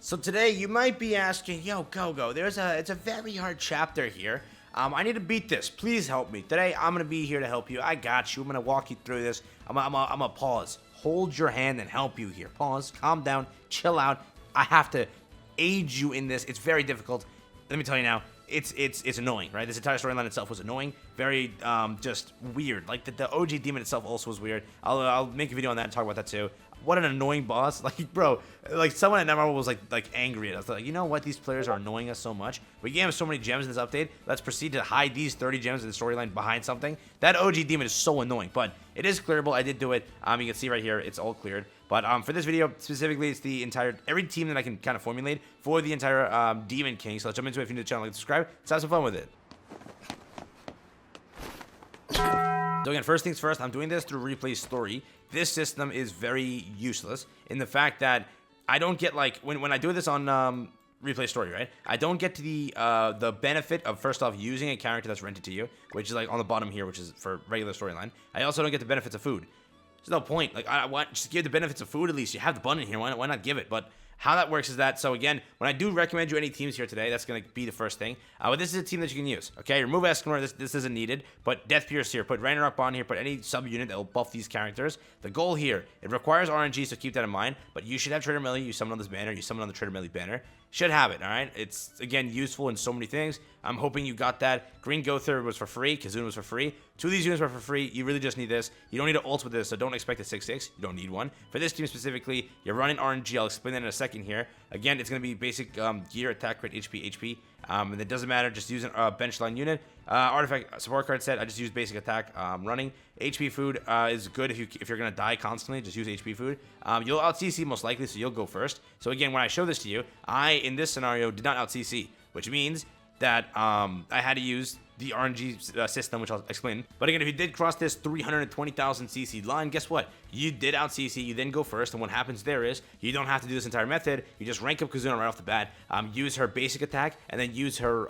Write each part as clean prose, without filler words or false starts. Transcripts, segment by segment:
So today you might be asking, yo, Gogo, it's a very hard chapter here. I need to beat this. Please help me. Today I'm gonna be here to help you. I got you. I'm gonna walk you through this. I'm gonna pause, hold your hand, and help you here. Pause, calm down, chill out. I have to aid you in this. It's very difficult. Let me tell you now. It's annoying, right? This entire storyline itself was annoying, very just weird. Like the OG demon itself also was weird. I'll make a video on that and talk about that too. What an annoying boss! Like, bro, like someone at Netmarble was like angry at us. Like, you know what? These players are annoying us so much. We gave them so many gems in this update. Let's proceed to hide these 30 gems in the storyline behind something. That OG demon is so annoying, but it is clearable. I did do it. You can see right here, it's all cleared. But for this video specifically, it's the entire every team that I can kind of formulate for the entire Demon King. So let's jump into it. If you're new to the channel, like, subscribe. Let's have some fun with it. So again, first things first, I'm doing this through replay story. This system is very useless in the fact that I don't get, like, when I do this on replay story, right? I don't get to the benefit of, first off, using a character that's rented to you, which is like on the bottom here, which is for regular storyline. I also don't get the benefits of food. There's no point. Like, I want just give the benefits of food at least. You have the button here. Why not give it? But how that works is that, so again, when I do recommend you any teams here today, that's going to be the first thing. But this is a team that you can use, okay? Remove Escanor, this isn't needed, but Death Pierce here, put Ragnarok Bond here, put any sub-unit that will buff these characters. The goal here, it requires RNG, so keep that in mind, but you should have Trader Melee, you summon on this banner, you summon on the Trader Melee banner. Should have it, alright? It's, again, useful in so many things. I'm hoping you got that. Green Gother was for free, Kizuna was for free. 2 of these units were for free. You really just need this. You don't need to ult with this, so don't expect a 6-6. You don't need one. For this team specifically, you're running RNG. I'll explain that in a second here. Again, it's going to be basic gear, attack, crit, HP. And it doesn't matter. Just use a bench line unit. Artifact support card set. I just use basic attack. Running HP food is good if you're gonna die constantly. Just use HP food. You'll out CC most likely, so you'll go first. So again, when I show this to you, I in this scenario did not out CC, which means that I had to use the RNG system, which I'll explain. But again, if you did cross this 320,000 CC line, guess what? You did out CC, you then go first, and what happens there is, you don't have to do this entire method, you just rank up Kizuna right off the bat, use her basic attack, and then use her,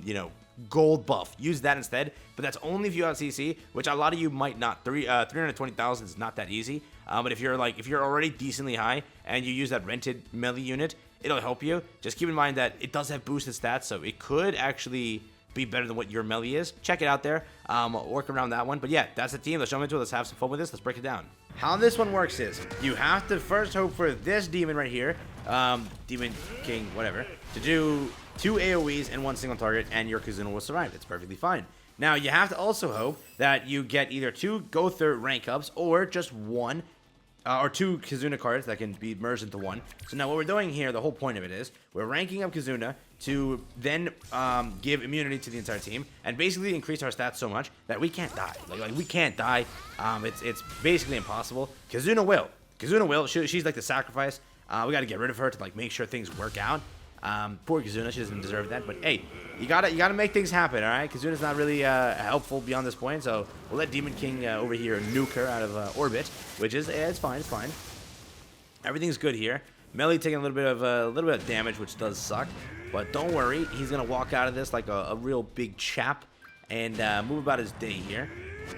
you know, gold buff. Use that instead, but that's only if you out CC, which a lot of you might not. 320,000 is not that easy, but if you're already decently high, and you use that rented melee unit, it'll help you. Just keep in mind that it does have boosted stats, so it could actually be better than what your melee is. Check it out there. Work around that one. But yeah, that's the team. Let's jump into it. Let's have some fun with this. Let's break it down. How this one works is you have to first hope for this demon right here, Demon King, whatever, to do 2 AoEs and 1 single target, and your Kizuna will survive. It's perfectly fine. Now, you have to also hope that you get either 2 Gother rank ups or just 1 or 2 Kizuna cards that can be merged into 1. So now what we're doing here, the whole point of it is, we're ranking up Kizuna to then give immunity to the entire team, and basically increase our stats so much that we can't die. Like we can't die. It's basically impossible. Kizuna will. She's like the sacrifice. We got to get rid of her to like make sure things work out. Poor Kizuna, she doesn't deserve that. But hey, you gotta make things happen, all right? Kizuna's not really helpful beyond this point, so we'll let Demon King over here nuke her out of orbit, which is it's fine. Everything's good here. Melee taking a little bit of damage, which does suck, but don't worry, he's gonna walk out of this like a real big chap and move about his day here.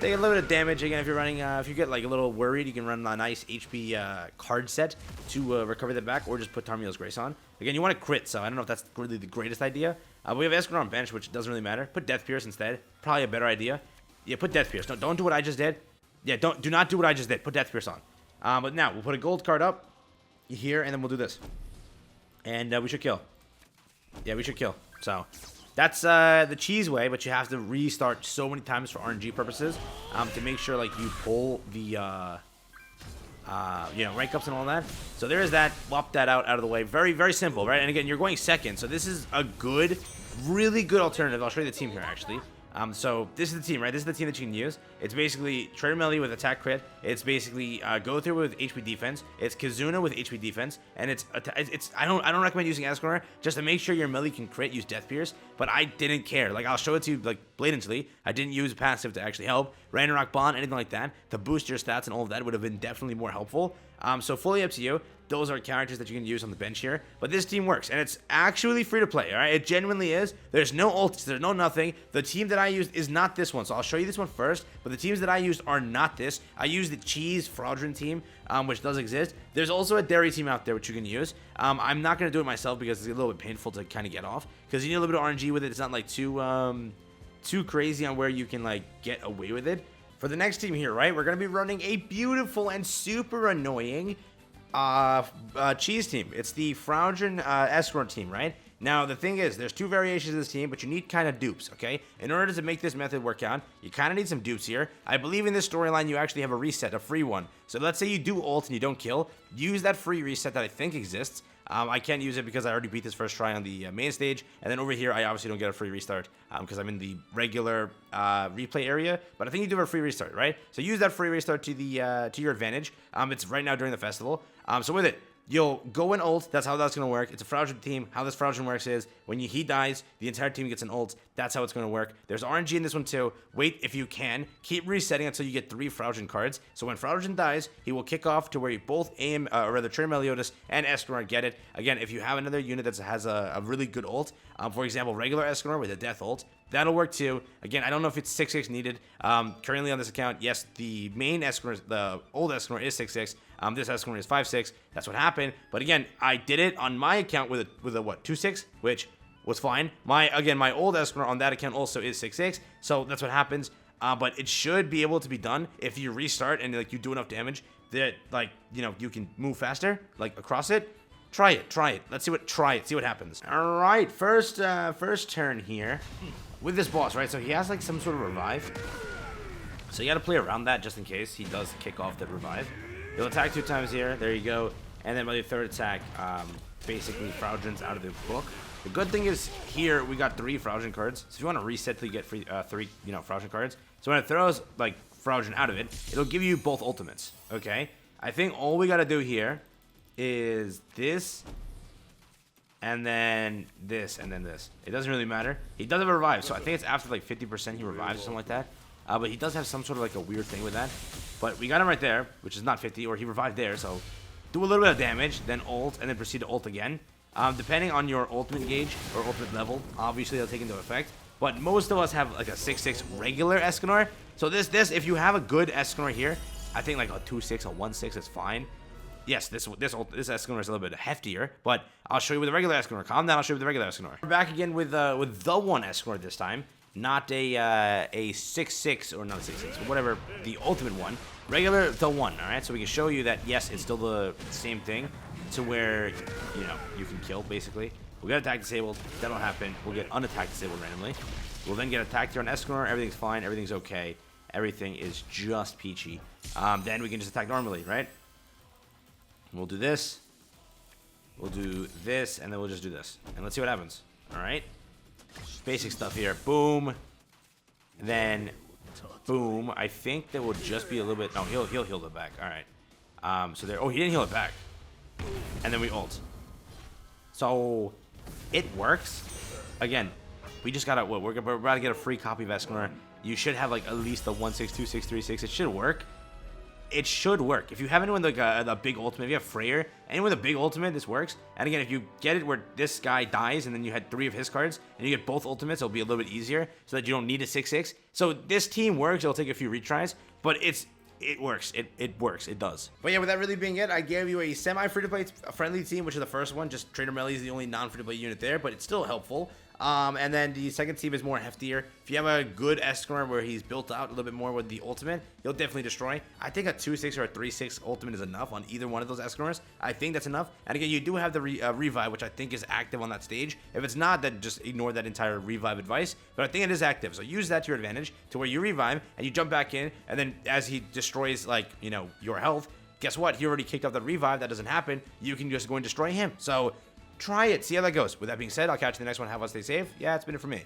Take a little bit of damage again if you're running. If you get like a little worried, you can run a nice HP card set to recover that back, or just put Tarmiel's Grace on. Again, you want to crit, so I don't know if that's really the greatest idea. We have Escanor on bench, which doesn't really matter. Put Death Pierce instead. Probably a better idea. Yeah, put Death Pierce. Don't do what I just did. Yeah, do not do what I just did. Put Death Pierce on. But now we'll put a gold card up here, and then we'll do this, and we should kill. Yeah, we should kill. So that's the cheese way, but you have to restart so many times for RNG purposes to make sure like you pull the you know, rank ups and all that. So there is that. Whop that out of the way. Very, very simple, right? And again, you're going second, so this is a good, really good alternative. I'll show you the team here actually. So this is the team, right? This is the team that you can use. It's basically Trader Melee with attack crit. It's basically Gother with HP defense. It's Kizuna with HP defense, and it's I don't recommend using Escanor just to make sure your melee can crit. Use Death Pierce, but I didn't care. Like I'll show it to you like blatantly. I didn't use passive to actually help. Ragnarok Bond, anything like that to boost your stats and all of that would have been definitely more helpful. So fully up to you. those are characters that you can use on the bench here. But this team works, and it's actually free to play, all right? It genuinely is. There's no ults, there's no nothing. The team that I used is not this one, so I'll show you this one first. But the teams that I used are not this. I used the cheese fraudulent team, which does exist. There's also a dairy team out there which you can use. I'm not going to do it myself because it's a little bit painful to kind of get off, because you need a little bit of RNG with it. It's not like too crazy on where you can like get away with it. For the next team here, right, we're going to be running a beautiful and super annoying cheese team. It's the fraudulent Escanor team, right? Now, the thing is, there's two variations of this team, but you need kind of dupes, okay? In order to make this method work out, you kind of need some dupes here. I believe in this storyline, you actually have a reset, a free one. So let's say you do ult and you don't kill. Use that free reset that I think exists. I can't use it because I already beat this first try on the main stage. And then over here, I obviously don't get a free restart because I'm in the regular replay area. But I think you do have a free restart, right? So use that free restart to your advantage. It's right now during the festival. So with it, you'll go and ult. That's how that's going to work. It's a fraudulent team. How this fraudulent works is when he dies, the entire team gets an ult. That's how it's going to work. There's RNG in this one too. Wait if you can. Keep resetting until you get 3 fraudulent cards. So when fraudulent dies, he will kick off to where you both aim, or rather Trader Meliodas and Escanor get it. Again, if you have another unit that has a really good ult, for example, regular Escanor with a death ult, that'll work too. Again, I don't know if it's 6/6 needed. Currently on this account, yes, the main Escanor, the old Escanor is 6/6. This Escanor is 5/6. That's what happened. But again, I did it on my account with a what, 2/6, which was fine. My old Escanor on that account also is 6/6. So that's what happens. But it should be able to be done if you restart and like you do enough damage that like you can move faster like across it. Try it. Let's see what happens. All right, first turn here with this boss, right? So he has like some sort of revive. So you got to play around that just in case he does kick off the revive. He'll attack 2 times here. There you go. And then by the third attack, basically fraudulent's out of the book. The good thing is here we got 3 fraudulent cards. So if you want to reset till you get 3 fraudulent cards. So when it throws like fraudulent out of it, it'll give you both ultimates. Okay. I think all we got to do here is this, and then this, and then this. It doesn't really matter. He does have a revive, so I think it's after like 50% he revives or something like that. But he does have some sort of like a weird thing with that. But we got him right there, which is not 50, or he revived there, so do a little bit of damage, then ult, and then proceed to ult again. Depending on your ultimate gauge or ultimate level, obviously they'll take into effect. But most of us have like a 6/6 regular Escanor. So this, if you have a good Escanor here, I think like a 2/6, a 1/6 is fine. Yes, this Escanor is a little bit heftier, but I'll show you with the regular Escanor. Calm down, I'll show you with the regular Escanor. We're back again with the one Escanor this time. Not a 6/6 or not a 6/6, but whatever, the ultimate one. Regular, the one, alright? So we can show you that, yes, it's still the same thing to where, you can kill, basically. We'll get attack disabled, that'll happen. We'll get unattack disabled randomly. We'll then get attacked here on Escanor, everything's fine, everything's okay. Everything is just peachy. Then we can just attack normally, right? We'll do this. We'll do this, and then we'll just do this. And let's see what happens, alright? Basic stuff here. Boom. And then boom. I think that will just be a little bit. No, he'll heal it back. All right. So there. Oh, he didn't heal it back. And then we ult. So it works. Again, we just gotta. We're about to get a free copy of Escanor. You should have like at least the 1/6, 2/6, 3/6. It should work. It should work. If you have anyone like a big ultimate, if you have Freyr, anyone with a big ultimate, this works. And again, if you get it where this guy dies and then you had 3 of his cards and you get both ultimates, it'll be a little bit easier so that you don't need a 6/6. So this team works. It'll take a few retries, but it works. It works. It does. But yeah, with that really being it, I gave you a semi-free-to-play friendly team, which is the first one. Just Trader Melly is the only non-free-to-play unit there, but it's still helpful. And then the second team is more heftier. If you have a good Escanor where he's built out a little bit more with the ultimate, he'll definitely destroy. I think a 2/6 or a 3/6 ultimate is enough on either one of those Escanors. I think that's enough. And again, you do have the revive, which I think is active on that stage. If it's not, then just ignore that entire revive advice. But I think it is active, so use that to your advantage to where you revive and you jump back in, and then as he destroys like your health, guess what? He already kicked off that revive. That doesn't happen. You can just go and destroy him. So try it. See how that goes. With that being said, I'll catch you in the next one. Have fun, stay safe. Yeah, it's been it for me.